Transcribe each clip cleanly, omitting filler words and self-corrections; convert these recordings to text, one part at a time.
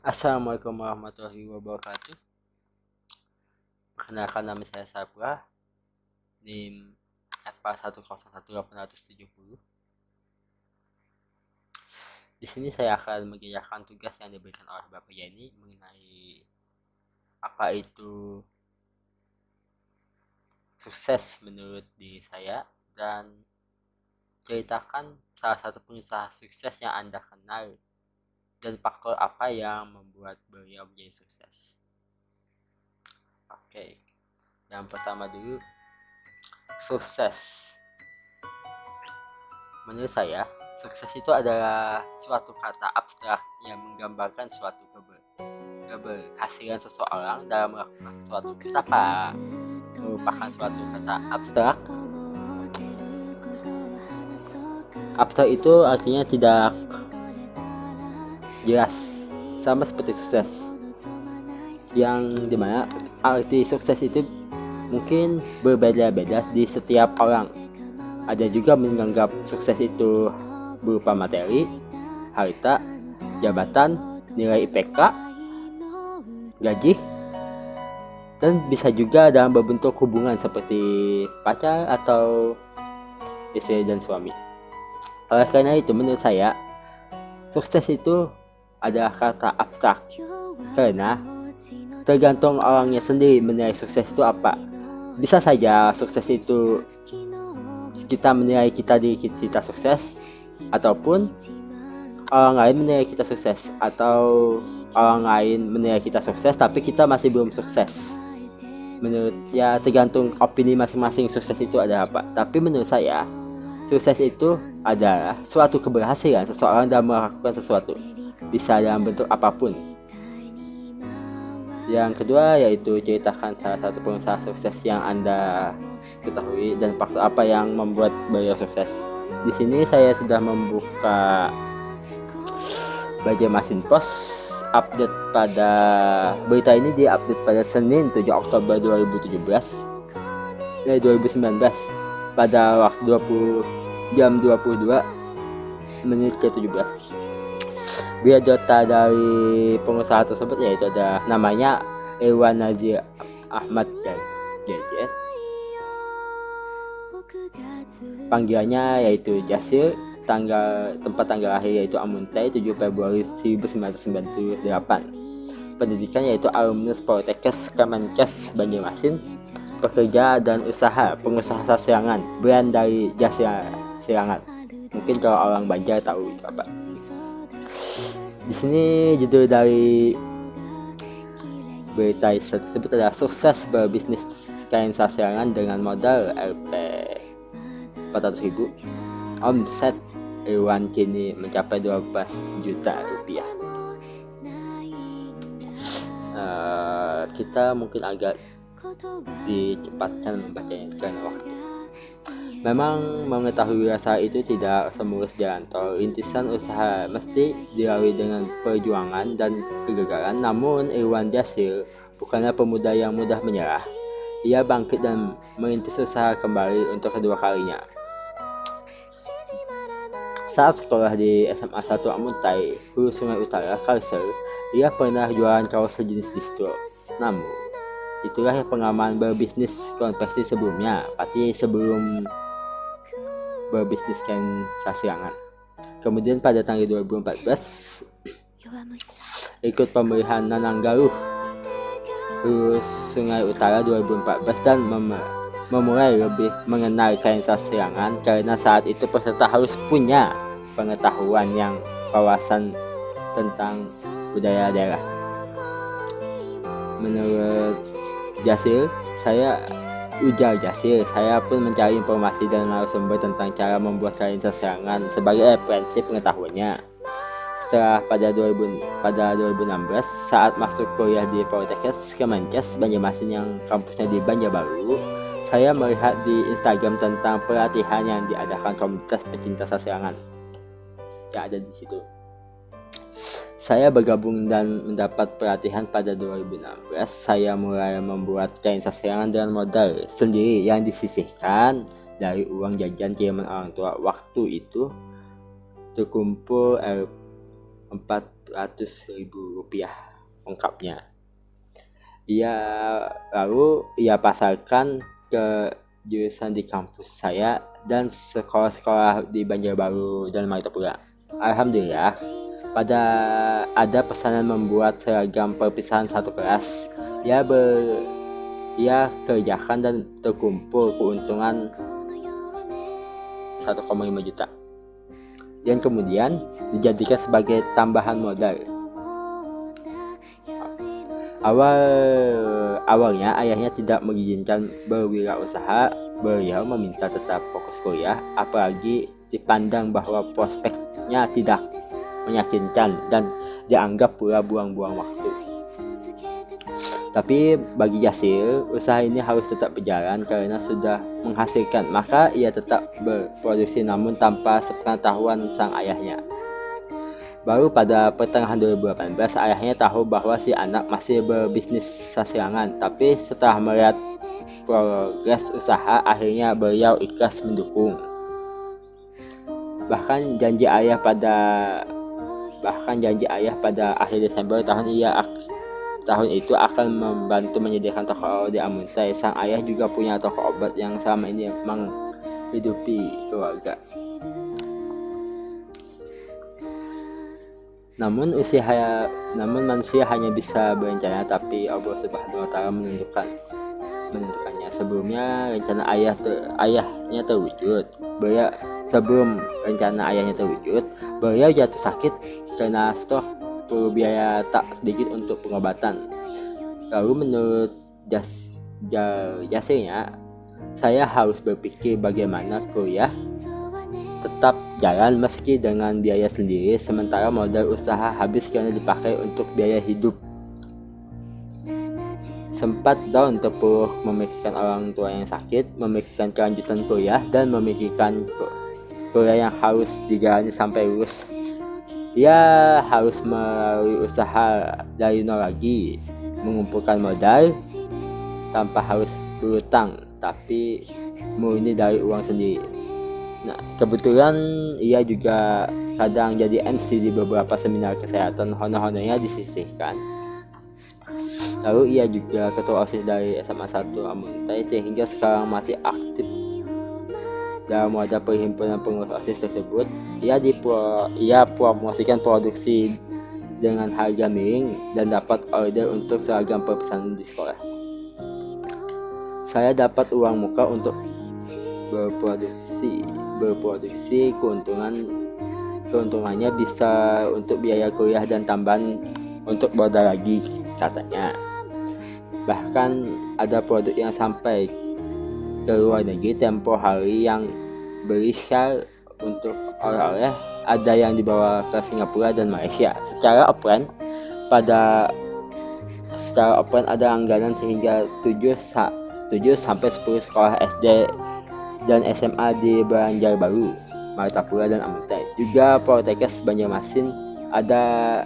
Assalamualaikum warahmatullahi wabarakatuh. Perkenalkan nama saya Sabra, NIM FA 101870. Di sini saya akan mengerjakan tugas yang diberikan oleh Bapak Yani mengenai apa itu sukses menurut diri saya dan ceritakan salah satu pengusaha sukses yang Anda kenal dan faktor apa yang membuat beliau menjadi sukses. Oke, yang pertama dulu, sukses. Menurut saya, sukses itu adalah suatu kata abstrak yang menggambarkan suatu keberhasilan seseorang dalam melakukan sesuatu. Kenapa merupakan suatu kata abstrak? Abstrak itu artinya tidak jelas, sama seperti sukses. Yang dimana arti sukses itu mungkin berbeda-beda di setiap orang. Ada juga menganggap sukses itu berupa materi, harta, jabatan, nilai IPK, gaji, dan bisa juga dalam berbentuk hubungan seperti pacar atau istri dan suami. Oleh karena itu, menurut saya, sukses itu adalah kata abstrak karena tergantung orangnya sendiri menilai sukses itu apa. Bisa saja sukses itu kita menilai diri kita sukses, ataupun orang lain menilai kita sukses, atau orang lain menilai kita sukses tapi kita masih belum sukses. Menurut ya tergantung opini masing-masing sukses itu adalah apa. Tapi menurut saya, sukses itu adalah suatu keberhasilan seseorang dalam melakukan sesuatu, bisa dalam bentuk apapun. Yang kedua yaitu ceritakan salah satu pengusaha sukses yang Anda ketahui dan faktor apa yang membuat beliau sukses. Di sini saya sudah membuka Banjarmasin Post. Update pada berita ini diupdate pada Senin 7 Oktober 2019 pada waktu 20:22 ke 17. Biodata dari pengusaha tersebut yaitu ada namanya Irwan Nazir Ahmad dan Gadget. Panggilannya yaitu Jasir, tempat tanggal lahir yaitu Amuntai 7 Februari 1998. Pendidikan yaitu alumnus Poltekkes Kemenkes Banjarmasin. Pekerja dan usaha pengusaha silangan, brand dari jas silangan. Mungkin kalau orang Banjar tahu itu apa. Di sini judul dari berita tersebut adalah sukses berbisnis kain silangan dengan modal Rp 400.000. Omset Irwan kini mencapai 12 juta rupiah. Kita mungkin agak dicepatkan membacanya karena waktu. Memang mengetahui rasa itu tidak semulus jalan tol. Rintisan usaha mesti dilalui dengan perjuangan dan kegagalan. Namun Irwan Jasir bukanlah pemuda yang mudah menyerah. Ia bangkit dan merintis usaha kembali untuk kedua kalinya. Saat sekolah di SMA 1 Amuntai, Hulu Sungai Utara, Kalsel, ia pernah jualan kaos sejenis distro. Namun, itulah pengalaman berbisnis konveksi sebelumnya, pasti sebelum berbisnis kain silangan. Kemudian pada tanggal 2014 ikut pemilihan Nananggaluh Hulu Sungai Utara 2014 dan memulai lebih mengenal kain silangan karena saat itu peserta harus punya pengetahuan yang wawasan tentang budaya daerah. Menurut Ujar Jasir, saya pun mencari informasi dan narasumber tentang cara membuat kain silangan sebagai referensi pengetahuannya. Setelah pada 2016 saat masuk kuliah di Poltekkes Kemenkes Banjarmasin yang kampusnya di Banjarbaru, saya melihat di Instagram tentang pelatihan yang diadakan komunitas pecinta silangan yang ada di situ. Saya bergabung dan mendapat pelatihan pada 2016. Saya mulai membuat kain silangan dengan modal sendiri yang disisihkan dari uang jajan kiriman orang tua. Waktu itu terkumpul Rp400.000 ungkapnya. Lalu ia pasarkan ke jurusan di kampus saya dan sekolah-sekolah di Banjarbaru dan Martapura. Alhamdulillah, pada ada pesanan membuat seragam perpisahan satu kelas. Ia kerjakan dan terkumpul keuntungan 1,5 juta yang kemudian dijadikan sebagai tambahan modal. Awalnya ayahnya tidak mengizinkan berwirausaha. Beliau meminta tetap fokus kuliah, apalagi dipandang bahwa prospeknya tidak meyakinkan dan dianggap pula buang-buang waktu. Tapi bagi Jasir, usaha ini harus tetap berjalan karena sudah menghasilkan, maka ia tetap berproduksi namun tanpa sepengetahuan sang ayahnya. Baru pada pertengahan 2018 ayahnya tahu bahwa si anak masih berbisnis sasirangan, tapi setelah melihat progres usaha akhirnya beliau ikhlas mendukung. Bahkan janji ayah pada akhir Desember tahun itu akan membantu menyediakan toko di Amuntai. Sang ayah juga punya toko obat yang selama ini menghidupi keluarga. Namun manusia hanya bisa berencana, tapi Allah Subhanahu wa Ta'ala menentukannya. Sebelumnya rencana ayahnya terwujud. Sebelum rencana ayahnya terwujud, beliau jatuh sakit karena stroke, perlu biaya tak sedikit untuk pengobatan. Lalu menurut Jasirnya, saya harus berpikir bagaimana kuliah tetap jalan meski dengan biaya sendiri, sementara modal usaha habis karena dipakai untuk biaya hidup. Sempat down terpuruk memikirkan orang tua yang sakit, memikirkan kelanjutan kuliah, dan memikirkan kuliah yang harus dijalani sampai lulus. Ia harus melalui usaha dari nol lagi, mengumpulkan modal tanpa harus berutang, tapi murni dari uang sendiri. Nah, kebetulan ia juga kadang jadi MC di beberapa seminar kesehatan, honor-honornya disisihkan. Lalu ia juga ketua OSIS dari SMA 1 Amuntai, sehingga sekarang masih aktif dalam wadah perhimpunan pengurus OSIS tersebut. Ia promosikan produksi dengan harga miring dan dapat order untuk seragam perpisahan di sekolah. Saya dapat uang muka untuk berproduksi, keuntungannya bisa untuk biaya kuliah dan tambahan untuk modal lagi, katanya. Bahkan ada produk yang sampai ke luar negeri tempo hari yang berisial untuk oleh-oleh, ada yang dibawa ke Singapura dan Malaysia. Secara offline ada anggaran sehingga 7-10 sekolah SD dan SMA di Banjarbaru, Martapura, dan Amuntai. Juga Poltekkes Banjarmasin ada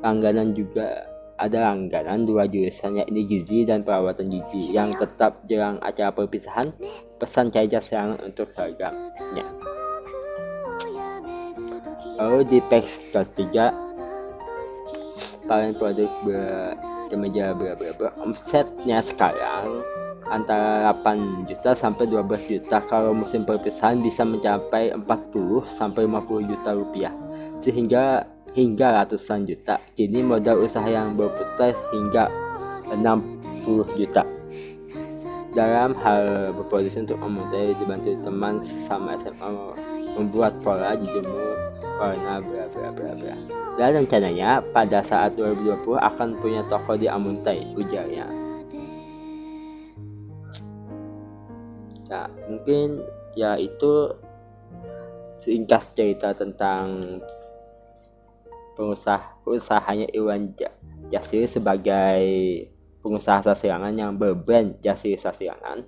langganan 2 jurusan, yakni gizi dan perawatan gizi, yang tetap jelang acara perpisahan pesan cair Jasir untuk seragamnya. Lalu di page ketiga, kalian produk kemeja omsetnya sekarang antara 8 juta sampai 12 juta. Kalau musim perpisahan bisa mencapai 40 sampai 50 juta rupiah, hingga ratusan juta. Kini modal usaha yang berputar hingga 60 juta. Dalam hal berproduksi untuk Amuntai, dibantu teman sama SMA membuat pola dijemur warna bla. Dan rencananya pada saat 2020 akan punya toko di Amuntai, ujarnya. Nah, mungkin ya itu singkat cerita tentang usahanya Iwan Jasir sebagai pengusaha sasirangan yang berbrand Jasir Sasirangan.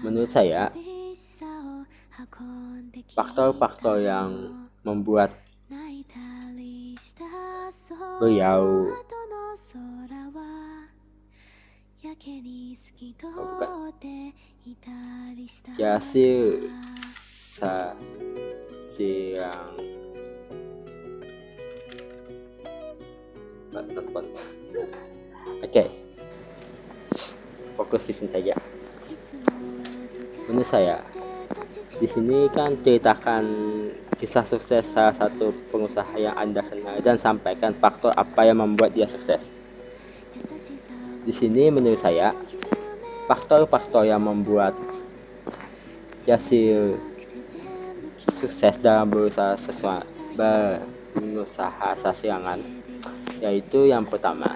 Menurut saya, faktor-faktor yang membuat beliau bukan. Hasil yang telepon. Oke, fokus di sini saja. Menurut saya, di sini kan ceritakan kisah sukses salah satu pengusaha yang Anda kenal dan sampaikan faktor apa yang membuat dia sukses. Di sini menurut saya, faktor-faktor yang membuat hasil sukses dalam berusaha sasarangan, yaitu yang pertama,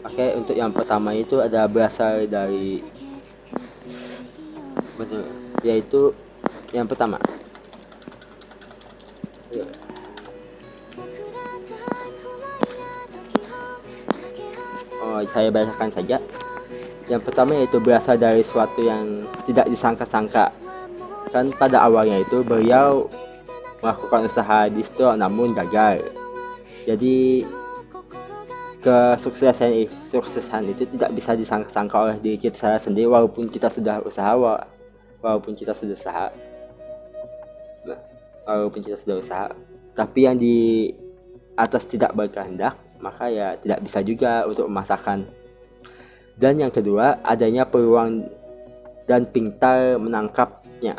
Oke, untuk yang pertama itu ada berasal dari yaitu yang pertama. Saya bacakan saja. Yang pertama yaitu berasal dari sesuatu yang tidak disangka-sangka. Kan pada awalnya itu beliau melakukan usaha di store namun gagal. Jadi kesuksesan itu tidak bisa disangka-sangka oleh diri kita sendiri walaupun kita sudah usaha, tapi yang di atas tidak berkehendak, maka ya tidak bisa juga untuk memaksakan. Dan yang kedua, adanya peluang dan pintar menangkapnya.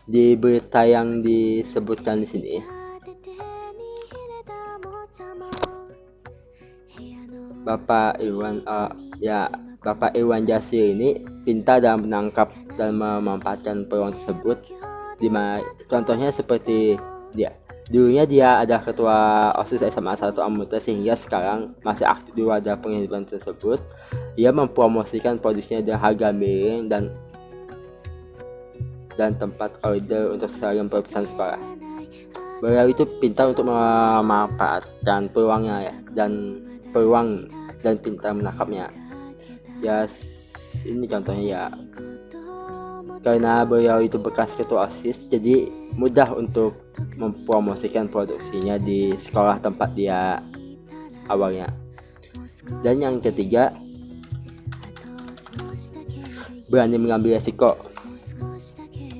Di berita yang disebutkan di sini, Bapak Irwan Jasir ini pintar dalam menangkap dan memanfaatkan peluang tersebut. Contohnya seperti dulunya dia adalah ketua OSIS SMA 1 Amutra, sehingga sekarang masih aktif di wadah penghidupan tersebut. Ia mempromosikan produksinya dengan harga miring dan tempat order untuk seragam perpisahan sekolah. Beliau itu pintar untuk memanfaatkan peluangnya dan pintar menangkapnya. Ya, ini contohnya ya. Karena beliau itu bekas ketua OSIS, jadi mudah untuk mempromosikan produksinya di sekolah tempat dia awalnya. Dan yang ketiga, berani mengambil resiko.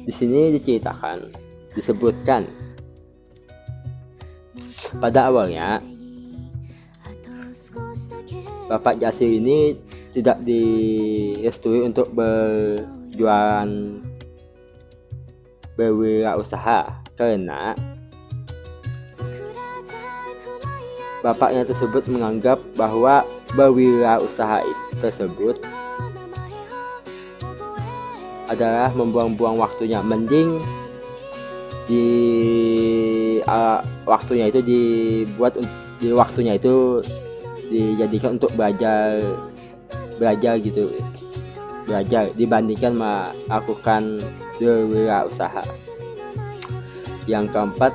Di sini disebutkan pada awalnya Bapak Jasir ini tidak direstui untuk berwirausaha karena bapaknya tersebut menganggap bahwa berwirausaha tersebut adalah membuang-buang waktunya. Mending waktunya itu dijadikan untuk belajar dibandingkan melakukan berwirausaha. Yang keempat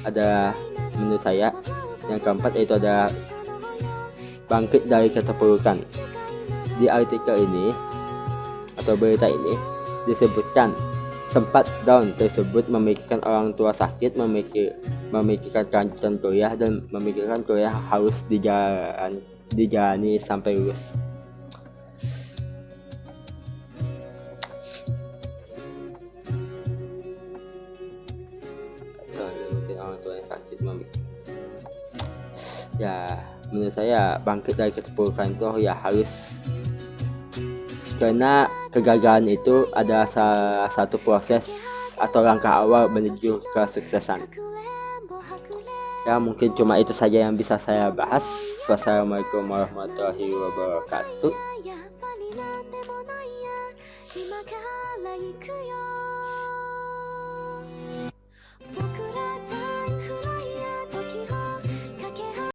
adalah menurut saya yaitu adalah bangkit dari keterpurukan. Di artikel ini atau berita ini disebutkan sempat down tersebut memikirkan orang tua sakit, memikirkan kelanjutan kuliah, dan memikirkan kuliah harus dijalani sampai lulus. Mungkin orang tua yang sakit ya, menurut saya bangkit dari keterpurukan itu ya harus, karena kegagalan itu adalah salah satu proses atau langkah awal menuju kesuksesan. Ya, mungkin cuma itu saja yang bisa saya bahas. Wassalamualaikum warahmatullahi wabarakatuh.